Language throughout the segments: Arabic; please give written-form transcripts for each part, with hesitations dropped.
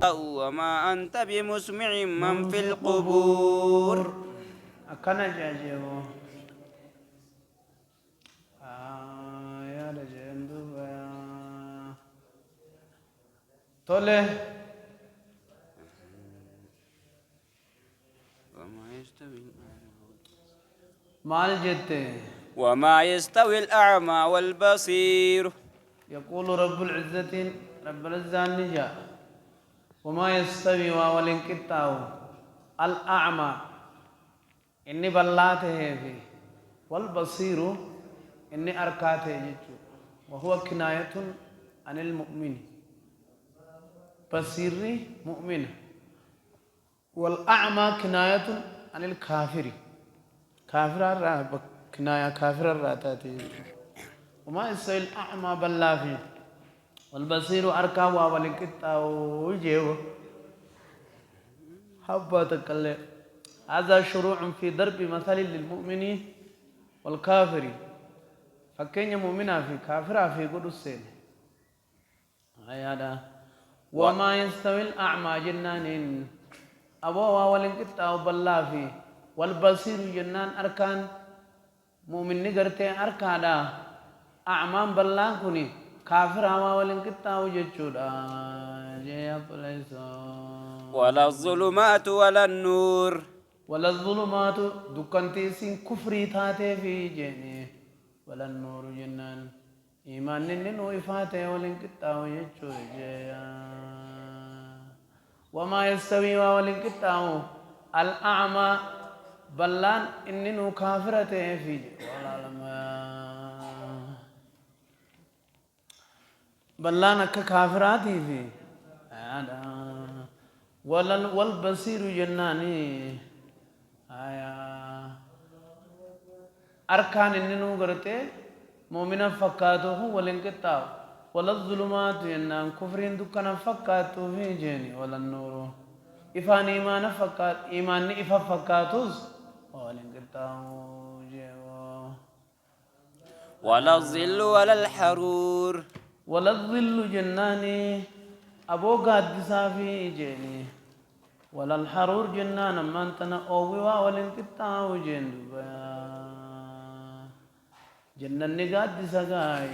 وما أنت بمسمع من في القبور. أكنا جاجيبو يا رجندو تولي مال جدي وما يستوي الأعمى والبصير. يقول رب العزة رب العزة النجا وما يستوي والانقطاع الأعمى إني بلاته في والبصير إني أركاته جيتشو وهو كناية عن المؤمن بصيري مؤمن والأعمى كناية عن الكافر كافر الرا كناية كافر الراتاتي وما يستوي الأعمى بلافي والبصير أركا والانقطاع وجيو حبة تكلم هذا شروع في ضرب مثل للمؤمن والكافر فكين مؤمنا في كافر في قدسين هذا وما يستوي الأعمى جنان أبوا والانقطاع بالله والبصير جنان أركان مؤمن نقرتي أركادا أعمام بالله كوني كافر أما والانقطاع جتشودا ولا الظلمات ولا النور. ولا الظلمات دكانتي سين كفري تاتي في جني ولا النور جنان إيمان ننو إفاته والانقطاع يجوجيا وما يستوي والانقطاع الأعمى بلان إننو كافرة في ولا لما بلان كافراتي في هذا ولا والبصير جناني آية أركان إنه قرته مؤمنا فكاته والانقطاع ولا الظلمات إنهم كفرين دكنا فكاته في جيني ولا النور إفان إيمان فكات إيمان إفا فكاتوس والانقطاع ولا الظل ولا الحرور. ولا الظل جناني أبو قاد في جيني ولا الحرور جنان ما انتنا أووا والانقطاع جندو جنن نقاد سقاي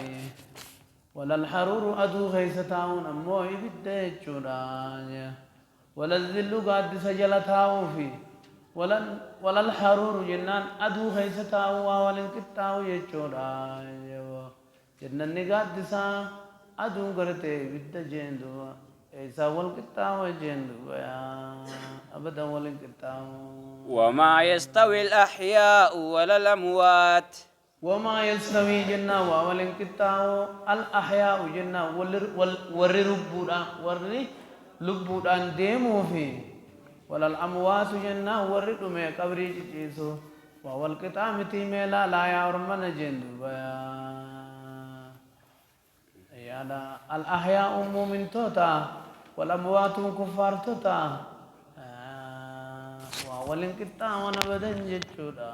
ولا الحرور أدو خيستاون أمو إبدا يجودا ولا الذل قاد سجلتاو في ولا الحرور جنان أدو خيستاو والانقطاع يجودا جنن نقاد سا أدو قرتي إبدا جندو إيسا والقطاع جندو أبدا والانقطاع وما يستوي الأحياء ولا الأموات. وما يستوي جنة والانقطاع الأحياء جنة ور لبودا ديمو في ولا الأموات جنة ور دمي قبري جيسو والقطاع متي ميلا لا يعرمن جندو يا الأحياء مؤمن توتا والأموات كفار توتا والانقطاع ونبدا جتشودا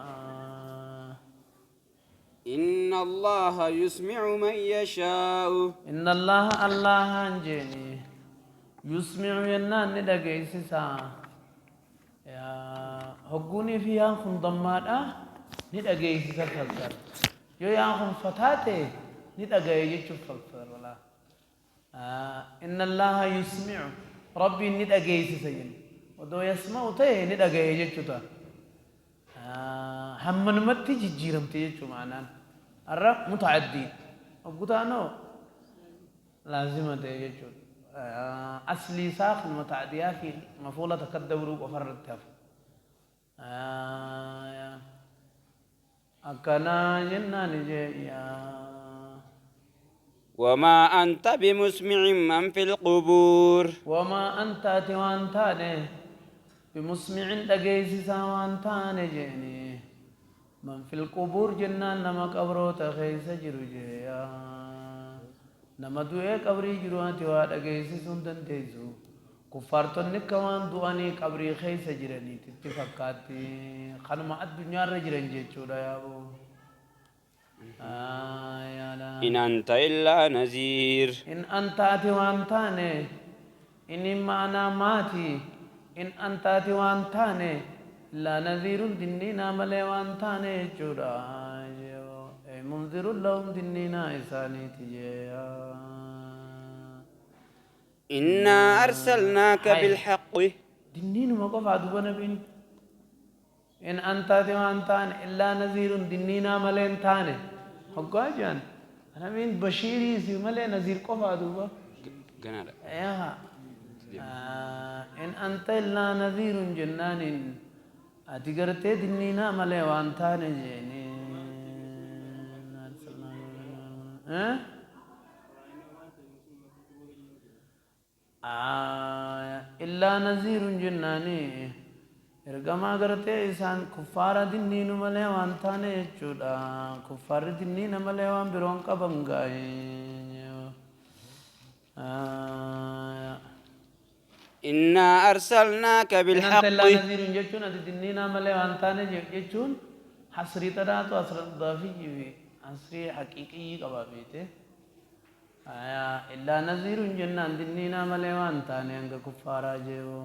إن الله يسمع من يشاء. إن الله أنجيني يسمع ينان ندقيسسا يا هقوني فيها خنضمات ندقيسسا فلسر يو يا خن فتاتي ندقيسسا فلسر ولا إن الله يسمع ربي ندقيسسا ودو يسمع تي ندقيسسا همن متي جيرم تيجو معنا الرب متعدي أبغى لازم تيجو أصلي ساق المتعدية في مفولة تكدبروا وفرتها أكنا جنان جيا وما أنت بمسمع من في القبور. وما أنت توانتاني بمسمع دقيس سوانتاني جيني من في القبور جنان نما قبرو تخيس جرجيا نما دوئے قبری جروانتی واد اگیسی سندن تیزو کفارتون نکوان دوانی قبری خیس جرانی تتفقاتی خانم الدنیا رجرن جيچودا يابو إن أنت إلا نذير. إن أنت أتوانتاني إني معنا ماتي إن أنتاتي وانتاني لا نذير دنينا ملي وانتاني جورا منذر لهم دنينا إساني تجيا إنا أرسلناك بالحق دنين ما قف عدوبا نبين إن أنتاتي وانتاني إلا نذير دنينا ملي انتاني حقا جان أنا بين بشيري سي ملي نذير قف عدوبا جنالا إن أنت إلا نذير جنان أتقرت دنينا ملي وانتاني جيني إلا نذير جناني إرقما قرتي إسان كفار دنين ملي وانتاني جودا كفار دنين ملي وان برون قبنغاي إنا أرسلناك بالحق إن أنت لا نذير جتون أتي دنينا ملي وانتاني جتون حصري تراتو أسر الضافي جيبي حصري حقيقي قبابيته إلا نذير جنان دنينا ملي وانتاني أنك كفارا جيبو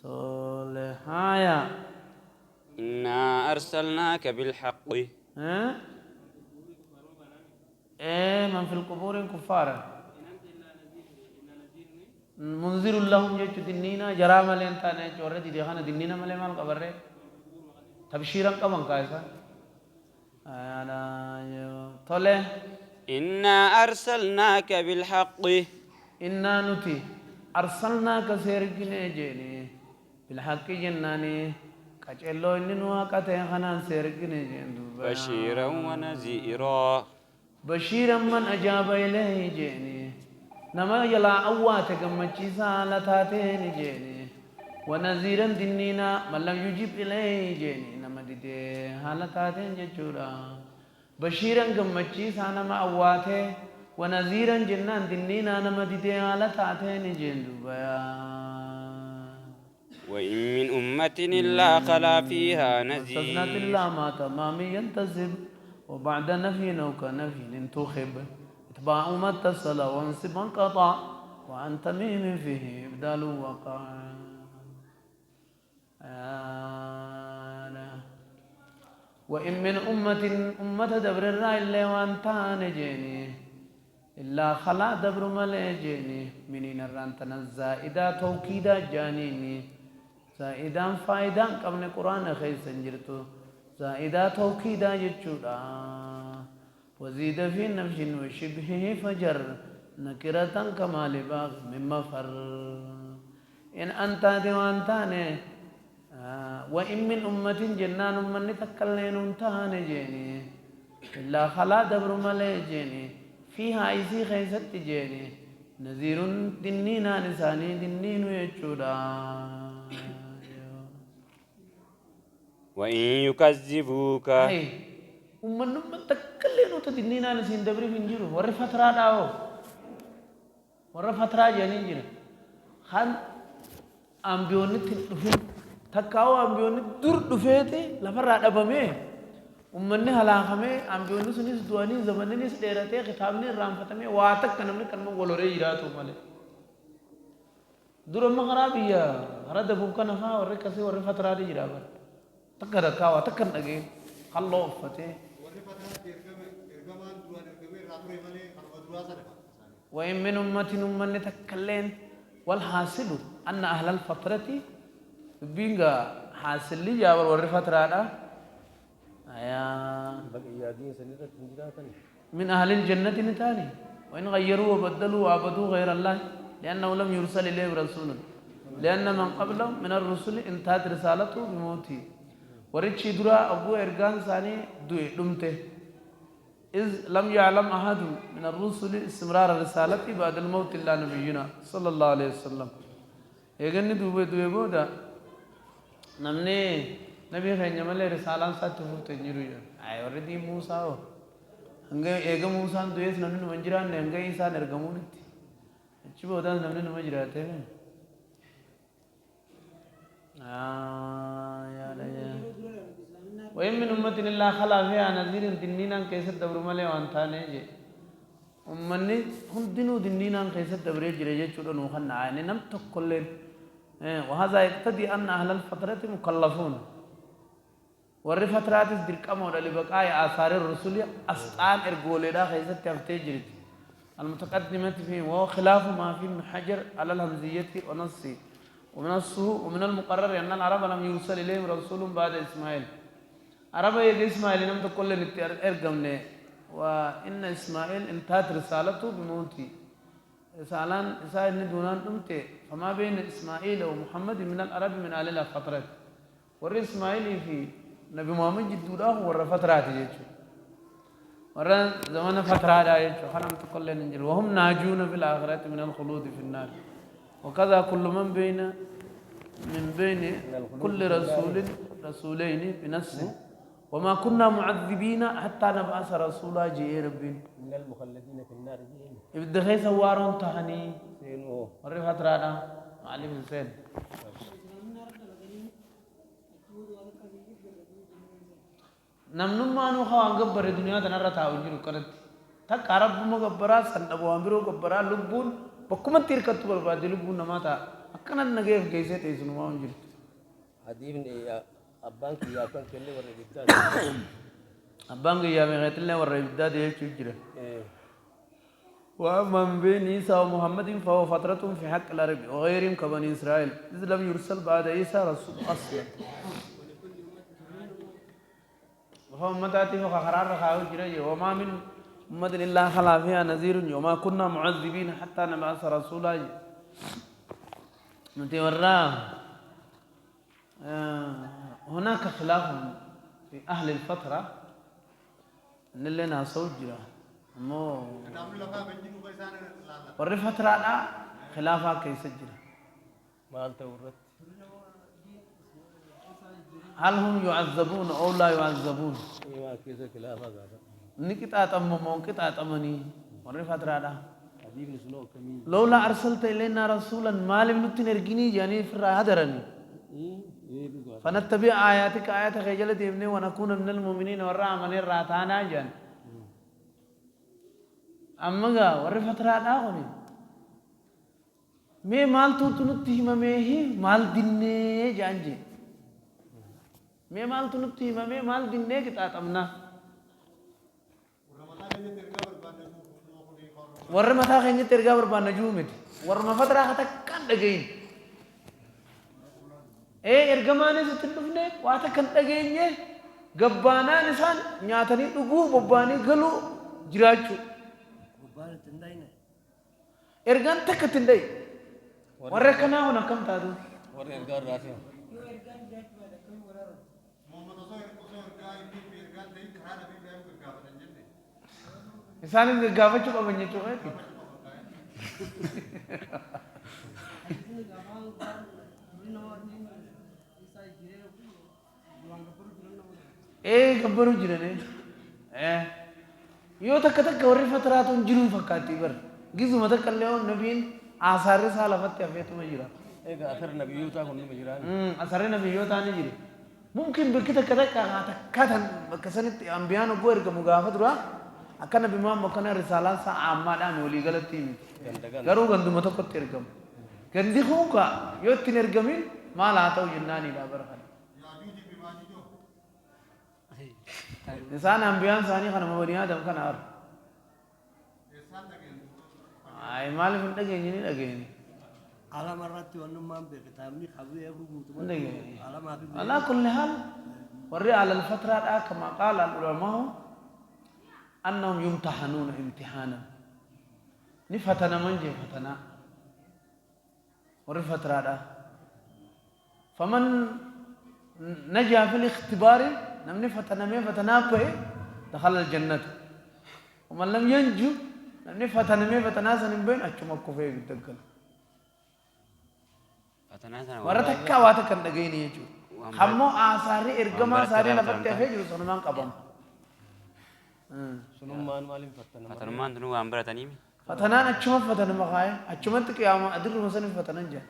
تول هايا إنا أرسلناك بالحق إيه من في القبور كفارا منذر لهم جيتو دنينا جرا ملي انتاني جورة دي خانا دنينا ملي مال قبر تبشيرا قبن كايسا تول إنا أرسلناك بالحق إنا نتي أرسلناك سيرقنا جيني بالحق جناني كجلو إننوا قتين خنان سيرقنا جين بشيرا ونذيرا بشيرا من أجاب إليه جيني نما يلا أواتك مجيسا لتاتين جيني ونذيرا دنينا من لم يجيب إليه جيني نما دي حالتاتين ججورا بشيرا قمتشيسا نما أواته ونذيرا جنان دنينا نما دي حالتاتين جندوبا وإن من أمة إلا خلا فيها نذير استثنت الله ما تمامي ينتسب وبعد نفي أو كنفي تخب اتباع ما اتصل وانصب انقطع وعن تميم فيه إبدال وقع وإن من أمة دبر الرأي اللي وانتان جيني إلا خلا دبر ملي جيني منين الرانتنا الزائدة توكيدا جانيني زائدان فايدان قبل قرآن خيسا جرتو زائدة توكيدا جتشودا وزيد في نفس وشبهه فجر نكرة كما لباغ من مفر إن أنت وانتاني وإن من أمة جنان من تكلين انتهان جيني إلا خلا دبر ملي جيني فيها إيسي خيست جيني نذير دنينا نساني دنين يجودا وإن يكذبوك أمن تكلين وتدنينا نسين دبر من جيرو ورّ فترة داو ورّ فترة جانين جيرو خان أمبيوني تلفون تكاو أمبيوني دور دفيتي لفرّا دبامي أمني هلاخمي أمبيوني سنيس دواني زماني نيس ديراتي خطابني رامفتمي واتك كنمني كنمو غلوري جراتو مالي دور أمم خرابية هرا دبوكا نفا ورّ كسي ورّ فترة دي جرابر تكرا كاوا تكن أجي خلّو فتي وإن من أمة من تكلين والحاصل أن أهل الفترة بينغا حاصل لي جاور ورفترة هذا من أهل الجنة نتاني وإن غيروا وبدلوا وعبدوا غير الله لأنه لم يرسل إليه رسول لأن من قبله من الرسل انتهت رسالته بموته وريتشي درا أبو إرغان ثاني دمته إذ لم يعلم أحد من الرسل استمرار الرسالة بعد الموت إلا نبينا صلى الله عليه وسلم يغني دوبه بودا نمني نبي خيني ملي رسالة ساتفو تنجرو أي وردي موسى هنگا إيغا موسى دويس نمني نمجران هنگا إيسا نرغمونت أچي بودا نمني نمجراته يا ليا وإن من أمة إلا خلا فيها نذير تنينا كيسر دبر ملي وانتاني جي أمني هم دينو ديننا خيسة دبريج رجع شو لو خلنا عيني نم تكلين وهذا يقتضي أن أهل الفترة مكلفون ور فترات الدرك أمور اللي بقى آثار الرسول أسطان إرجولنا خيسة تفتجرت المتقدمة فيه وهو خلاف ما في ابن حجر على الهمزية ونصه ومن المقرر أن العرب لم يرسل إليهم رسول بعد إسماعيل عرب يجي إسماعيل لم تقل إرجمنا وإن إسماعيل انتهت رسالته بموته رسالان إسرائيل دونان أمته فما بين إسماعيل ومحمد من العرب من آل الفترات ور إسماعيل في نبي محمد جدوده ور فترات يجوا ور زمان فترات يجوا خلنا تقول ننجل وهم ناجون في الآخرة من الخلود في النار وكذا كل من بين كل رسولين بنفسه وما كنا معذبين حتى نبعث رسولا جي ربي من المخلدين في النار جيين يبدأ خي سوارون تهني سينو وري فترانا معلم حسين نمنم ما نو خوا غبر الدنيا تنرى تاوجر كرت تك عرب مغبرا سندبو امبرو غبرا لبون بكم تير كتبل بعد لبون نماتا أكنا نجيب كيسة تيسون ما ونجر هذه أبانك يا أبانك اللي ورا البداد أبانك يا مغيت اللي ورا البداد يشجره ومن بين عيسى ومحمد فهو فترة في حق العرب وغيرهم كبني إسرائيل إذ لم يرسل بعد عيسى رسول أصلا فهم متاتي فقرار رخاو جري وما من أمة إلا خلا فيها نذير وما كنا معذبين حتى نبعث رسولا نتورا هناك خلاف في أهل الفترة إن اللي ناسو جرا مو ور فترة لا خلافا كيس جرا ما أنت ورت هل هم يعذبون أو لا يعذبون؟ إيه كيس خلافا هذا نكتا تممون كتا تمني ور فترة لا حبيب نسلو كمين لولا أرسلت إلينا رسولا ما لم نتنرجني يعني في هدرني فنتبع آياتك آيات خجلت ابني ونكون من المؤمنين والرحمن الراتانا جان أما جا ورفت رانا هوني मैं माल तो तुनुत्ती में ही माल दिन्ने जानजे मैं माल तुनुत्ती में माल दिन्ने की तात अमना वर मथा कहीं तेरगा बरबान नजूम में वर मफतरा खाता कांड गई ergamaane sitti dhufne waa takkan dhageenye gabbaanaan isaan nyaatanii dhuguu bobbaanii galuu jiraachuu ergaan takka ittiin dhaye warra akkanaa kun akkam taatu warra ergaan raasee isaanin gaggaafachuu qaban jechuudha gabbaru jirane yoo takka takka warri fataraatuun jiruu fakkaatti bar gizuma takka illee nabiin asaarri isaa lafatti hafeetuma jira asarri nabiyyootaa kun nima jiraan asarri nabiyyootaa ni jire mumkin bakki takka takka takkatan bakka sanitti ambiyaan oggoo ergamu gaafa dura akka nabi Muhammad kana risaalaan isaa aammaadhaan walii galatti himi garuu ganduma tokkotti ergamu gandi hunka yoo ittiin ergamin maal haa ta'u jennaanidha bara kana إنسان أنبياء ثاني خنا مبني آدم خنا أر أي مال في الدجاج دجاج على مرات وأنهم بكتابني خبيه يبرقوا على ما في على كل حال وري على الفترة كما قال العلماء أنهم يمتحنون امتحانا نفتنا من جه فتنا وري فترة فمن نجا في الاختبار نمني فتنا به دخل الجنة ومن لم ينجو نمني فتنا سنبين أشوم كفيه بالدقل ورتك واتك الدقيني يجو حمو آثاري إرجما آثاري لفت يفجر سنمان قبام سنمان مالين فتنمان تنو أمبرا تنيمي فتنا أشوم فتنا مخايا أشوم تكيام أدر مثلا فتنا جا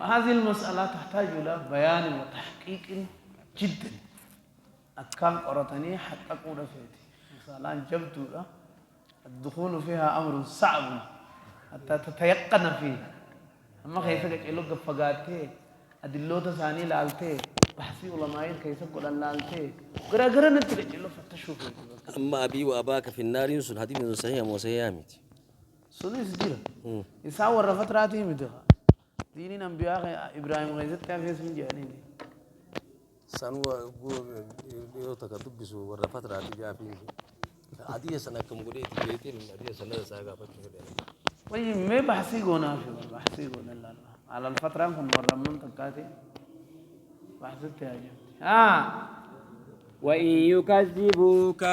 هذه المسألة تحتاج إلى بيان وتحقيق جدا أكان قرطني حتى أقول فيتي مثلا جبت الدخول فيها أمر صعب حتى تتيقن فيه أما كيف يقول فقاتي أدلوت ثاني لالتي بحثي علماء كيف يقول لالتي غير نتلج له فتشوا فيه أما أبي وأباك في النار ينسون هذه من صحيح وسيامت سونيس جرا يساور فتراتي مدها ديني أنبياء إبراهيم غيثت كيف اسم جانيني سانوا يو تكتب بسوا ورا فترة تجاه فيه عادية سنة كم قريت بيتي من عادية سنة ساقا فترة وي ما بحثي قونا في بحثي قونا لا على الفترة كم مرة من تكاتي بحثت يا جماعة وإن يكذبوك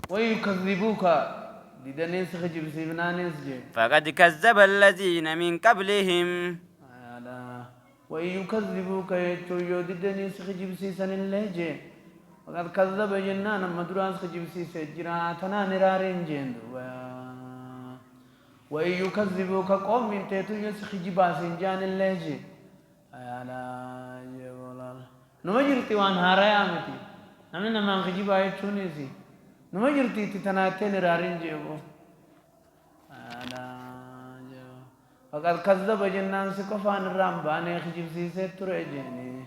ويكذبوك ديدنيس خجب سيبنانيس جي فقد كذب الذين من قبلهم وإن يكذبوك يتويو ديدنيس خجب سيسن الله جي وقد كذب جنان مدراس خجب سيسن جراتنا نرارين جين وإن يكذبوك قوم من تيتويو خجب سينجان الله جي نمجرتي وان هاريامتي نمنا ما خجب آيتونيسي نمجرتي تتناتين رارين جيبو فقد كذب جنان سكفان الرامبان يخجب سيسي تريجيني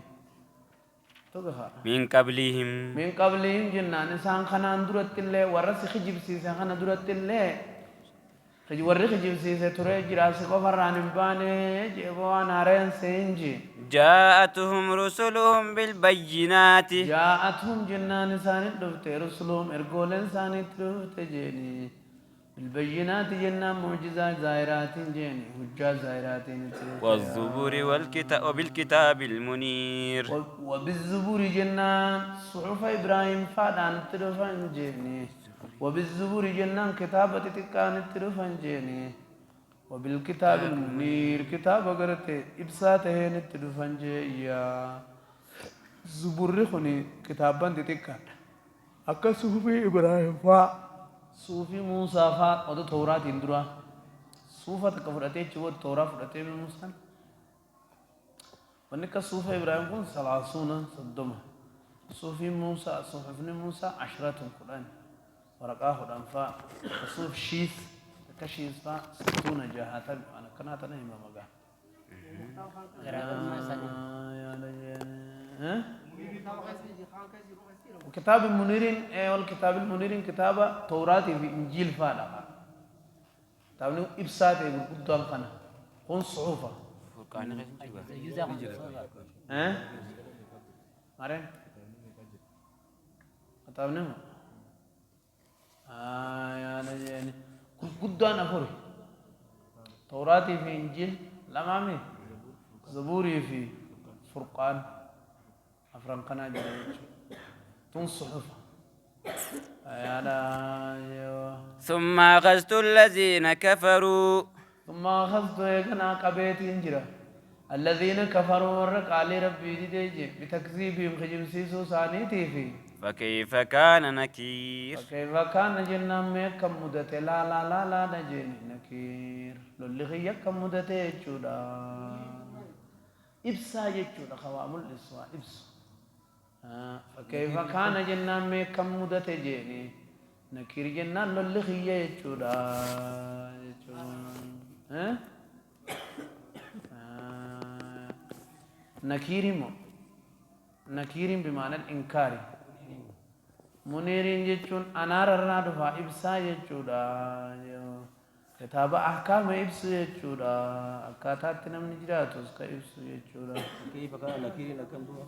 من قبلهم جنان سان خنان درت الله ورس خجب سيسي خنا درت الله خجب ور خجب سيسي تريجي راس كفان رانبان جيبوان هارين سينجي جاءتهم رسلهم بالبينات جاءتهم جنان سانت دفت رسلهم ارغولن سانت دفت جيني بالبينات جنان معجزات زائرات جيني حجات زائرات والزبور وبالكتاب المنير وبالزبور جنان صحف إبراهيم فادان تدفن جيني وبالزبور جنان كتابة تكان تدفن جيني وبالكتاب المنير كتاب قرأت إبساته نتدفن يا زبور خني كتابا تتكان أكا صحف إبراهيم صوفي موسى فا ودو توراة اندرا صوفة كفرته چوت توراة فرته موسى ونكا صوفة إبراهيم كون 30 صدمة صوفي موسى صحف موسى 10 القرآن ورقاه الأنفاء صوف شيث كشيث فا 60 جهات أنا كنا تنهم مغا وكتاب المنير والكتاب المنير كتاب توراة في إنجيل فالا تابني إبساط يقول قدام خنا كون صحوفة مارين تابني يا نجاني قدام أفور توراة في إنجيل لمامي زبوري في فرقان أفران كنا جريج تنصحف ثم أخذت الذين كفروا ثم أخذت يكنا قبيت انجرا الذين كفروا ورق علي ربي ديجي بتكذيبهم خجم سيسو سانيتي في فكيف كان نكير فكيف كان جنة ميكم مدت لا نجيني نكير للغي يكم مدت يجودا إبسا يجودا خوام الإسواء إبسا فكيف كان جنة ميكم مدت جيني نكير جنة للغي يجودا نكيرين بمعنى الإنكار منيرين جتون أنار الرادفا إبسا يجودا كتاب أحكام إبسا يجودا أكاتات نمني جراتوس كإبسا يجودا كيف كان نكيرين أكم دوا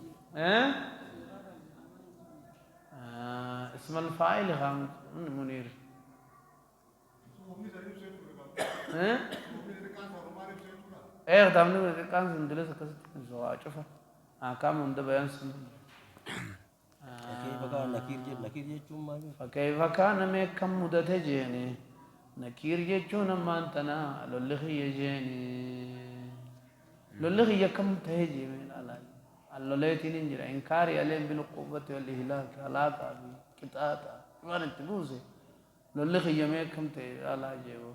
اسم الفاعل خام منير ايه تامني كان سندلس كسر زوا شوفه أحكام عند بيان سند كيف كان نكير جتون ما فكيف كان ميكم مدت جيني نكير جتون ما أنتنا للخي جيني للخي كم تهجي من الله الله لا تنجر إنكاري عليهم بالقوة والإهلاك علاقة بكتاتا ما نتبوسه للخي ميكم تهجي الله جيبه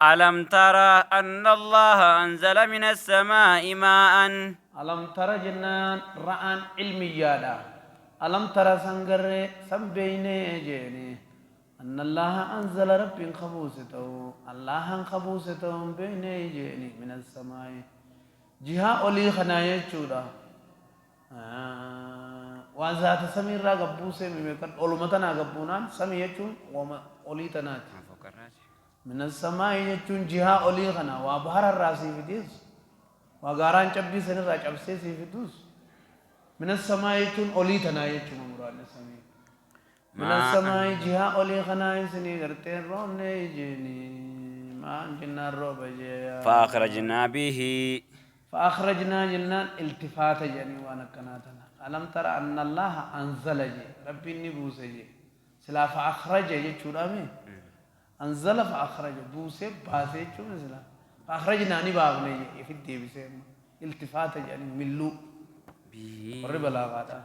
ألم ترى أن الله أنزل من السماء ماء ألم ترى جنان رأن علمي يادا ألم ترى سنجر سبيني جيني أن الله أنزل رب خبوسته الله خبوسته بيني جيني من السماء جهة أولي خنايا شودا وذات سمير را قبوسه ممكن أولمتنا قبونان سمية وما أولي تنات من السماء يجون جهة أولي خنا وبحر الراسي في ديس وغاران چبي سن را چبسي سي في دوس من السماء يجون أولي تنا يجون مراد سمي من السماء جهة أولي خنا سني غرتين روم نيجيني ما جنا روب جيا فأخرجنا به فأخرجنا جنان التفات جاني وانا كناتنا ألم ترى أن الله أنزل جي ربي نبوس جي سلا فأخرج جي چورامي أنزل فأخرج بوسه باسه چو مثلا فأخرجنا نبابني جي في الدي بسه التفات جاني ملو به قرب بلاغاتا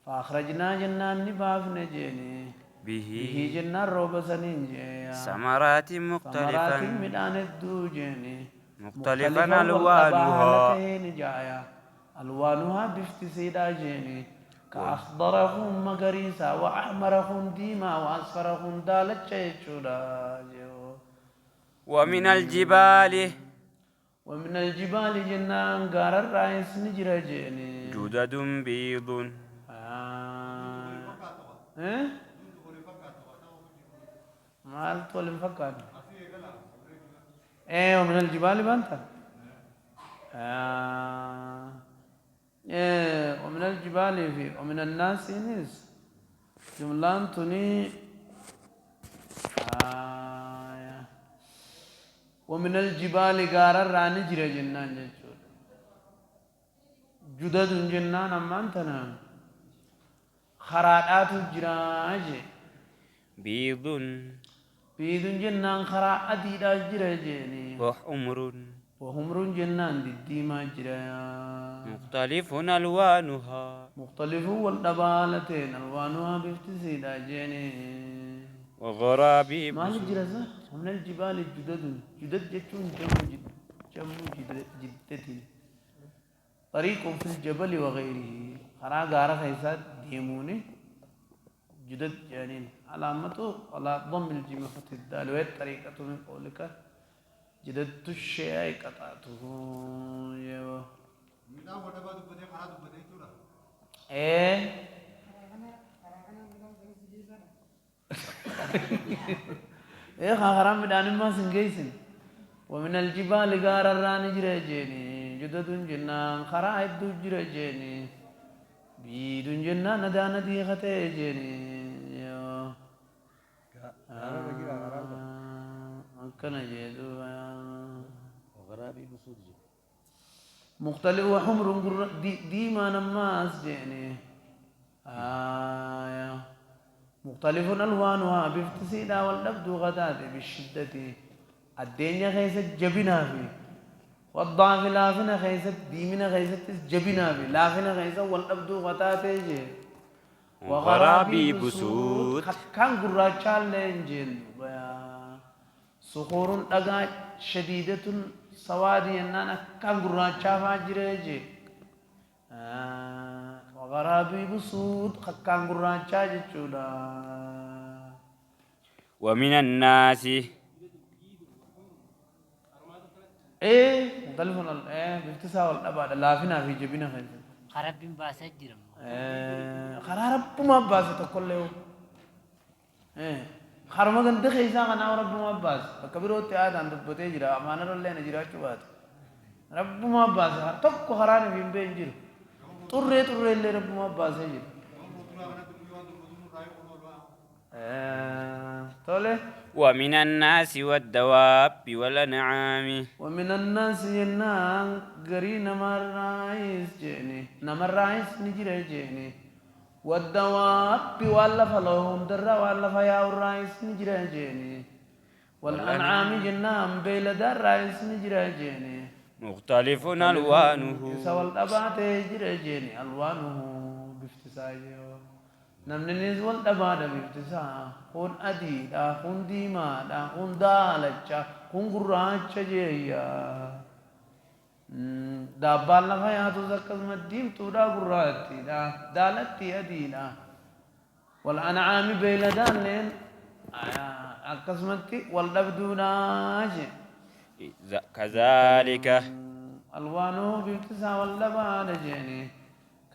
فأخرجنا جنان نبابني جيني به جنان روبسنين جي ثمرات ثمرات مختلفا مدان الدو جيني مختلفا ألوانها جايا ألوانها بافتسيدا جيني كأخضرهم مغريسا وأحمرهم ديما وأصفرهم دالت شيشودا ومن الجبال ومن الجبال جنان غار الرئيس نجرى جيني جدد بيض مال طول مفكر ايه ومن الجبال بانتا ايه ومن الجبال في ومن الناس ناس جملان تني ومن الجبال غار الراني جرى جنان جيشود جدد جنان امانتنا خرادات جراجي بيض بيض جنان خرا أديدا جرى جيني وحمر وحمر جنان ديما جرى مختلف ألوانها مختلف والدبالتين ألوانها بافتسيدا جيني وغرابيب ما جرى ومن الجبال جدد جدد جتون جمو جدتي طريق في الجبل وغيره خرا غارة خيسات ديموني جدد جانين علامته على ضم الجيم فتح الدال وهي طريقة من قولك جددت الشيء قطعته يو ايه ايه خرام بدان ما سنجيسن ومن الجبال غار الراني جرجيني جدد جنان خرا يدو جرجيني بيد جنان ندان دي ختيجيني كنا جيدو وغرابي بسود جي مختلف وحمر ديما نماس جيني مختلف ألوانها بافتسيدا والنبض غداد بالشدة الدنيا خيست جبنا في والضعف لافنا خيست ديمنا خيست جبنا في لافنا خيست والنبض غداد جي وغرابي بسود كان قراتشال لنجين صخور دغا شديدة سوادي أننا كان قراتشا فاجريجي وغرابي بسود كان قراتشا جتشودا ومن الناس ايه مختلف ايه بافتساء والأبعد لافنا في جبنا خيزة خراب باسة جرم خراب ما باسة تقول له ايه خرما غند خيسا غنا رب ما باس كبيرو تياد عند بوتي جرا امانه رله نجرا چوات رب ما باس تك خران بين بنجر طره اللي رب ما باس جر توله ومن الناس والدواب والأنعام ومن الناس ينان غري نمر رايس جيني نمر رايس نجرا جيني والدواب والله فلهم درا والله فيا الرايس نجرا جيني والأنعام جنام بيل در رايس نجرا جيني مختلف ألوانه سوى الأبات جرا جيني ألوانه بافتساء نمنيز والأبات بافتساء خون أدي دا خون ديما دا خون دالجا خون قراج جيا دابال لفا ياتو زكز مديم تودا قراتي دالتي أدينا والأنعام بيلدان لين أقسمتي والدبدونا كذلك ألوانه بابتسا واللبان جيني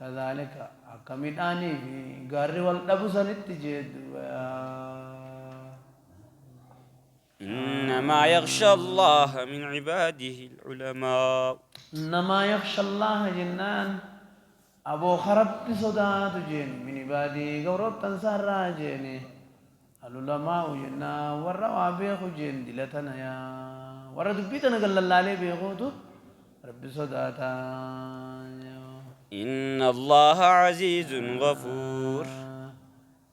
كذلك أكمداني في غاري والدبسا نتجد إنما يخشى الله من عباده العلماء إنما يخشى الله جنان أبو خرب صدات جين من عبادي قورب تنسار جيني العلماء جنا وروا بيخو جين دلتنا يا ورد بيتنا قال الله لي بيخوتو رب صداتا إن الله عزيز غفور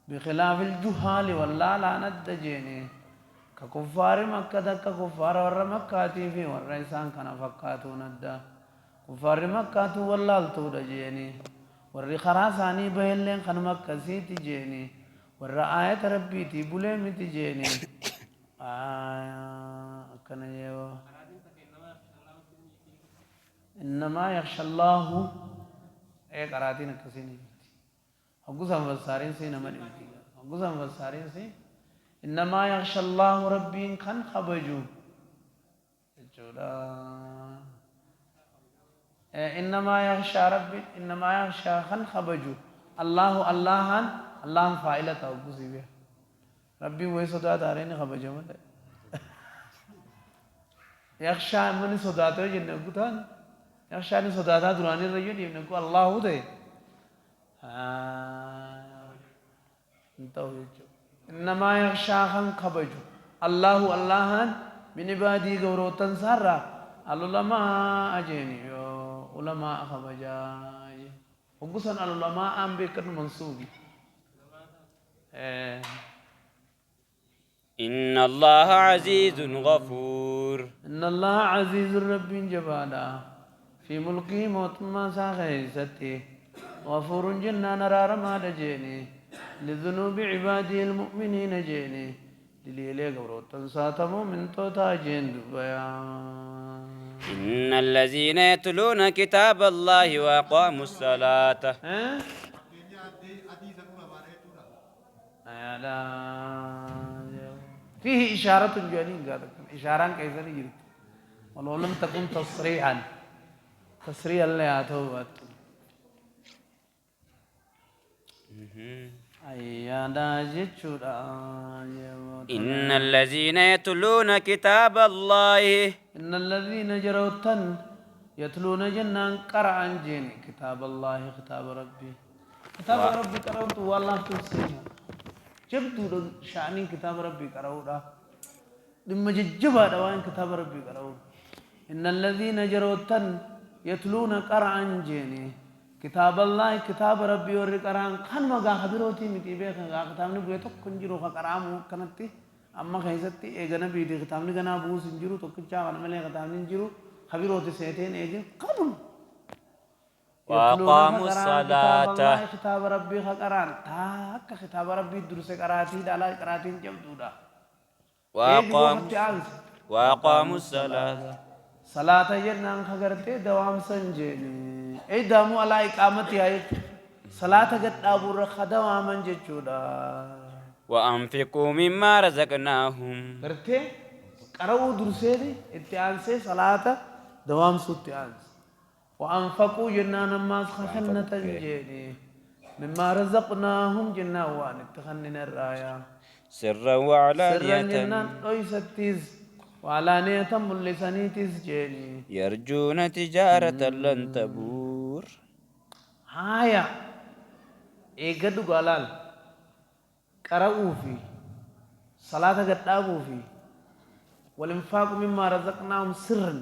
بخلاف الجهال والله لا ندجيني ككفار مكة ككفار ور مكة في ور إنسان كان فكاتو ندا كفار مكة والله تودجيني ور خراساني بهلين خن مكة سيتي جيني ور آية ربي تي بولي تجيني كان يو إنما يخشى الله إيه قراتين كسيني أقسم بالسارين سي نمر أقسم بالسارين سي إنما يخشى الله ربي خن خبجو جودا إنما يخشى ربي إنما يخشى خن خبجو الله الله فاعلة أقسم بها ربي ويسودا دارين خبجو مد يخشى من سوداته جنة قطان يخشى من سوداته دراني الرجل يبنكو الله ده إنما يخشى خن خبجو الله من عبادي غوروتن سارا العلماء أجيني علماء خبجا وقصن العلماء أم بكر منصوبي إن الله عزيز غفور إن الله عزيز رب جبالا في ملكه موتما ساخيستي غفور جنا نرار ما دجيني لذنوب عبادي المؤمنين جيني لليلي قبرو تنساتمو من توتا جين دبيا إن الذين يتلون كتاب الله وأقاموا الصلاة فيه إشارة جانين قالت إشارة كيف يجري ولو لم تكن تصريحا اللي أتوبت إن الذين يتلون كتاب الله إن الذين جروتن يتلون جنان قرعا جين كتاب الله كتاب ربي قرأت والله تنسيها جبتوا شأني كتاب ربي قرأوا لما ججبا دوان كتاب ربي قرأوا إن الذين جروتن يتلون قرعا جيني كتاب الله كتاب ربي ورقران خان مغا خبروتي متي بيخ غا كتابني بيتو كنجرو خقرامو كنتي اما خيستي ايغنا بيدي كتابني غنا بو سنجرو توكچا ون ملي كتابني جرو خبروتي سيتين ايجن قانون وأقاموا الصلاة كتاب ربي خقران تاك كتاب ربي درس قراتي دالا قراتين جبدودا وأقاموا الصلاة صلاة جنان خغرتي دوام سنجيني اي دامو على إقامتي هاي صلاة قد أبور خدوا من جتشودا وأنفقوا مما رزقناهم قرتي قرأوا درسيني اتعانسي صلاة دوام ستعانس وأنفقوا جنان ما خخنة جيني مما رزقناهم جناوان اتخنن الرايا سرا وعلانية سرا جنان قيستيز وعلانية ملسانيتيز جيني يرجون تجارة لن تبور هايا إيقادو قالال قرأوا في صلاة قدابوا في والإنفاق مما رزقناهم سرا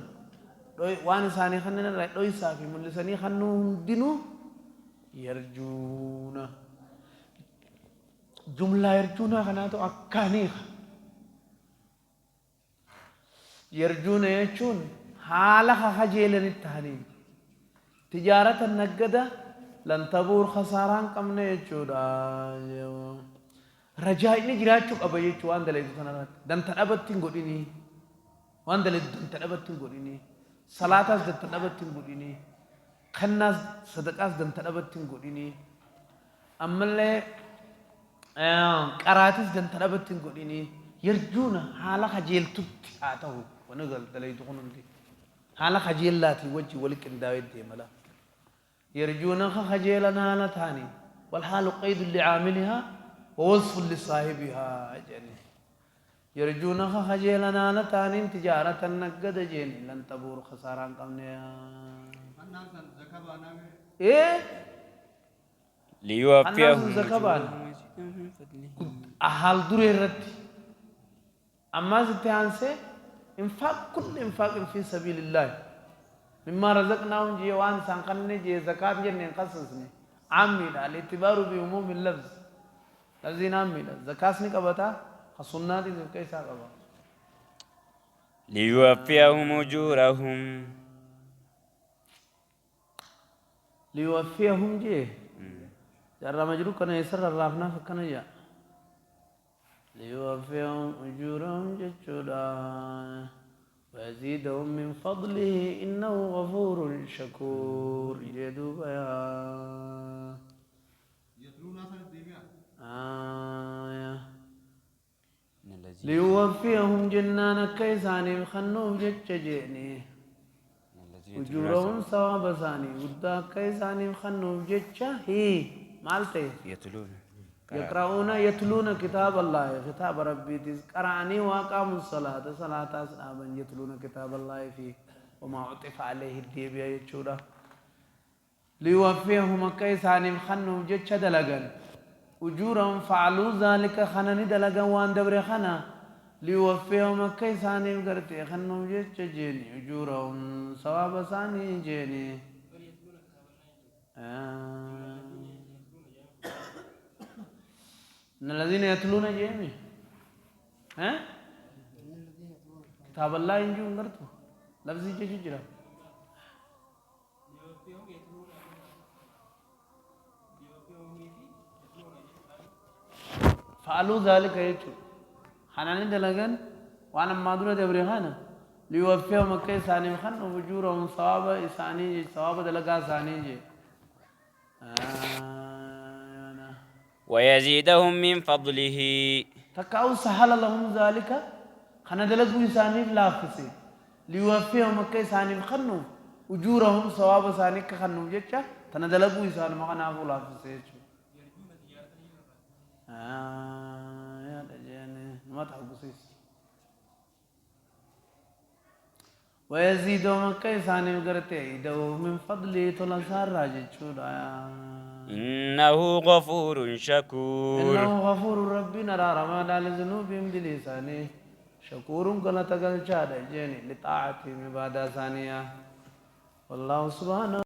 وان ثاني خننا لا دوي صافي من لساني خنون دينو يرجون جملة يرجون خناتو أكانيخ يرجون يجون حالها خجيلن التهليل تجارة النقدة لن تبور خساران قمنا يجودا رجاء نجراتك أبا يجوان دلائي سنرات دان تنبت تنقليني وان دلائي دان تنبت تنقليني صلاة دنت نبتين قديني خناس صدقاس دنت نبتين قديني أما اللي قراتيس دنت نبتين قديني يرجون حالا خجيل تبت آتاو ونقل دلي دخونن دي حالا خجيل لاتي وجه ولك انداويد دي ملا يرجون خجيلنا لتاني والحال قيد لعاملها ووصف لصاحبها جني يرجون خجيلنا لتاني تجارة نقد جني لن تبور خساران قمنيا إيه ليوفيهم زكبان أحال دوري رد أما زتانسي إنفاق كل إنفاق في سبيل الله مما رزقناهم جيوان سانقني جي زكاة جنين قصصني عامل الاعتبار بعموم اللفظ لفظين عامل زكاة نكبتا خصونا دي كيسا قبا ليوفيهم أجورهم ليوفيهم جي جرى مجرو كان يسر الرافنا فكنا جا ليوفيهم أجورهم جتشودا ويزيدهم من فضله إنه غفور شكور يدو بيا ليوفيهم جنان كيساني خنوف جتشجيني أجورهم ثواب ثاني ودا كيساني خنوف جتشا هي مالتي يتلون كتاب الله كتاب ربي قرأني وأقاموا الصلاة صلاة أصحابا يتلون كتاب الله فيه وما عطف عليه الديبيا يتشورا ليوفيهم كيسانهم خنهم جتش دلقا أجورهم فعلوا ذلك خنني دلقا وان دبر خنا ليوفيهم كيسانهم قرتي خنهم جتش جيني أجورهم ثواب ثاني جيني إن الذين يتلون جيمي ها كتاب الله ينجو انغرتو لفظي جيجي جرا فعلوا ذلك يجو حناني دلغن وانا مادوره دبرهانا ليوفيهم كيساني خن وجورهم ثواب إساني ثواب دلغا ثاني جي ويزيدهم من فضله تكاو سهل لهم ذلك خنا دلقوا إساني لافسي ليوفيهم كيساني خنو أجورهم ثواب ثاني كخنو جتشا تندلقوا إساني ما خنا فولا لافسي يا رجاني ما تحبسيس ويزيدهم كيساني قرتي يدو من فضله تلنسار راجع شودا إنه غفور شكور إنه غفور ربنا رحمة على ذنوبهم بلسانه شكور قال تقل شاد جيني لطاعته عبادة ثانية والله سبحانه